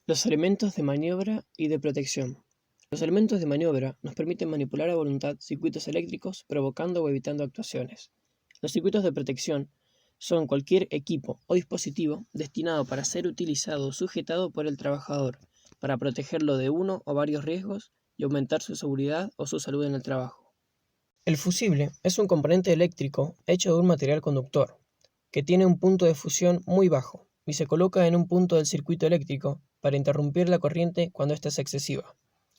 Los elementos de maniobra y de protección. Los elementos de maniobra nos permiten manipular a voluntad circuitos eléctricos provocando o evitando actuaciones. Los circuitos de protección son cualquier equipo o dispositivo destinado para ser utilizado o sujetado por el trabajador, para protegerlo de uno o varios riesgos y aumentar su seguridad o su salud en el trabajo. El fusible es un componente eléctrico hecho de un material conductor, que tiene un punto de fusión muy bajo y se coloca en un punto del circuito eléctrico para interrumpir la corriente cuando ésta es excesiva.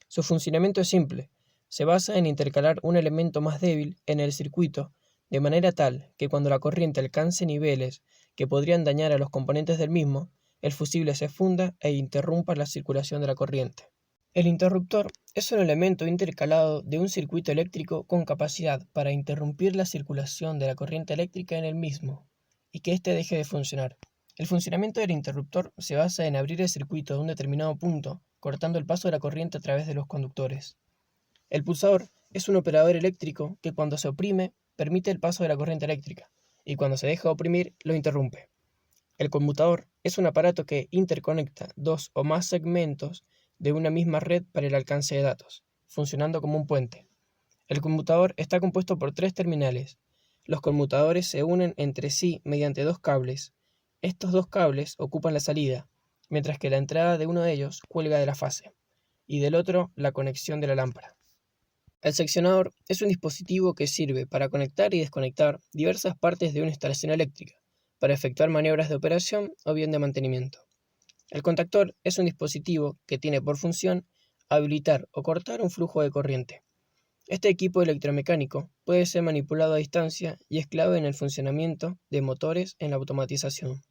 Su funcionamiento es simple, se basa en intercalar un elemento más débil en el circuito de manera tal que cuando la corriente alcance niveles que podrían dañar a los componentes del mismo, el fusible se funda e interrumpa la circulación de la corriente. El interruptor es un elemento intercalado de un circuito eléctrico con capacidad para interrumpir la circulación de la corriente eléctrica en el mismo y que éste deje de funcionar. El funcionamiento del interruptor se basa en abrir el circuito de un determinado punto, cortando el paso de la corriente a través de los conductores. El pulsador es un operador eléctrico que cuando se oprime permite el paso de la corriente eléctrica y cuando se deja oprimir lo interrumpe. El conmutador es un aparato que interconecta dos o más segmentos de una misma red para el alcance de datos, funcionando como un puente. El conmutador está compuesto por tres terminales. Los conmutadores se unen entre sí mediante dos cables. Estos dos cables ocupan la salida, mientras que la entrada de uno de ellos cuelga de la fase, y del otro la conexión de la lámpara. El seccionador es un dispositivo que sirve para conectar y desconectar diversas partes de una instalación eléctrica, para efectuar maniobras de operación o bien de mantenimiento. El contactor es un dispositivo que tiene por función habilitar o cortar un flujo de corriente. Este equipo electromecánico puede ser manipulado a distancia y es clave en el funcionamiento de motores en la automatización.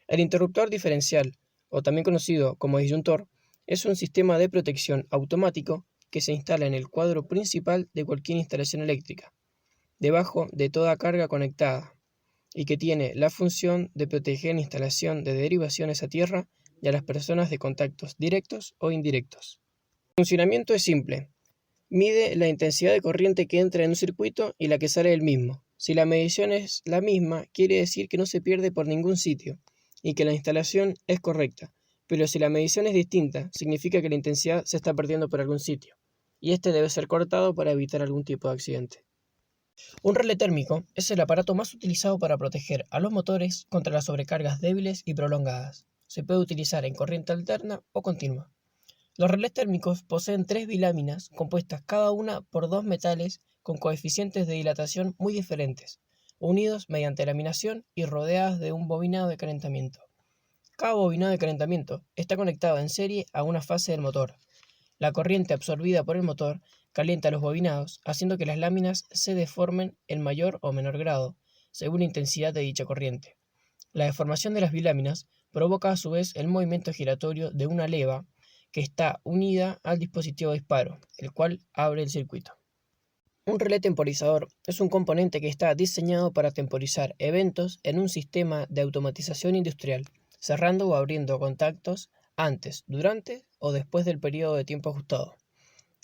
El interruptor diferencial, o también conocido como disyuntor, es un sistema de protección automático que se instala en el cuadro principal de cualquier instalación eléctrica, debajo de toda carga conectada, y que tiene la función de proteger la instalación de derivaciones a tierra y a las personas de contactos directos o indirectos. El funcionamiento es simple. Mide la intensidad de corriente que entra en un circuito y la que sale del mismo. Si la medición es la misma, quiere decir que no se pierde por ningún sitio y que la instalación es correcta, pero si la medición es distinta, significa que la intensidad se está perdiendo por algún sitio, y este debe ser cortado para evitar algún tipo de accidente. Un relé térmico es el aparato más utilizado para proteger a los motores contra las sobrecargas débiles y prolongadas. Se puede utilizar en corriente alterna o continua. Los relés térmicos poseen tres biláminas compuestas cada una por dos metales con coeficientes de dilatación muy diferentes, unidos mediante laminación y rodeadas de un bobinado de calentamiento. Cada bobinado de calentamiento está conectado en serie a una fase del motor. La corriente absorbida por el motor calienta los bobinados, haciendo que las láminas se deformen en mayor o menor grado, según la intensidad de dicha corriente. La deformación de las biláminas provoca a su vez el movimiento giratorio de una leva que está unida al dispositivo de disparo, el cual abre el circuito. Un relé temporizador es un componente que está diseñado para temporizar eventos en un sistema de automatización industrial, cerrando o abriendo contactos antes, durante o después del periodo de tiempo ajustado.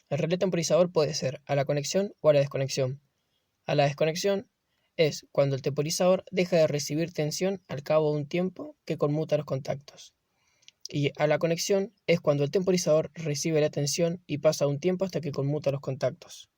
El relé temporizador puede ser a la conexión o a la desconexión. A la desconexión es cuando el temporizador deja de recibir tensión al cabo de un tiempo que conmuta los contactos. Y a la conexión es cuando el temporizador recibe la tensión y pasa un tiempo hasta que conmuta los contactos.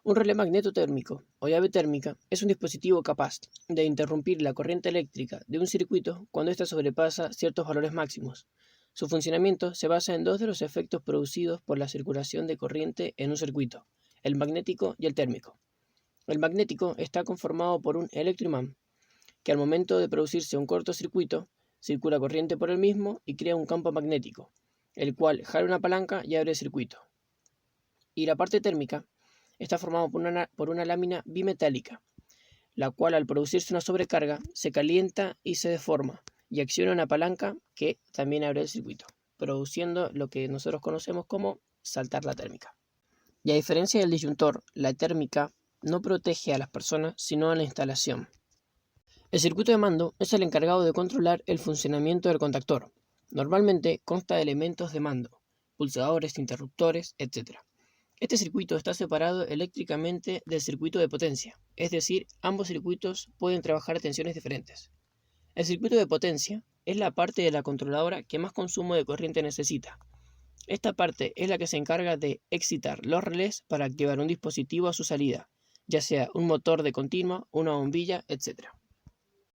Un relé magnetotérmico o llave térmica es un dispositivo capaz de interrumpir la corriente eléctrica de un circuito cuando ésta sobrepasa ciertos valores máximos. Su funcionamiento se basa en dos de los efectos producidos por la circulación de corriente en un circuito, el magnético y el térmico. El magnético está conformado por un electroimán, que al momento de producirse un cortocircuito, circula corriente por el mismo y crea un campo magnético, el cual jala una palanca y abre el circuito. Y la parte térmica está formada por una lámina bimetálica, la cual al producirse una sobrecarga se calienta y se deforma y acciona una palanca que también abre el circuito, produciendo lo que nosotros conocemos como saltar la térmica. Y a diferencia del disyuntor, la térmica no protege a las personas sino a la instalación. El circuito de mando es el encargado de controlar el funcionamiento del contactor. Normalmente consta de elementos de mando, pulsadores, interruptores, etc. Este circuito está separado eléctricamente del circuito de potencia, es decir, ambos circuitos pueden trabajar a tensiones diferentes. El circuito de potencia es la parte de la controladora que más consumo de corriente necesita. Esta parte es la que se encarga de excitar los relés para activar un dispositivo a su salida, ya sea un motor de continua, una bombilla, etc.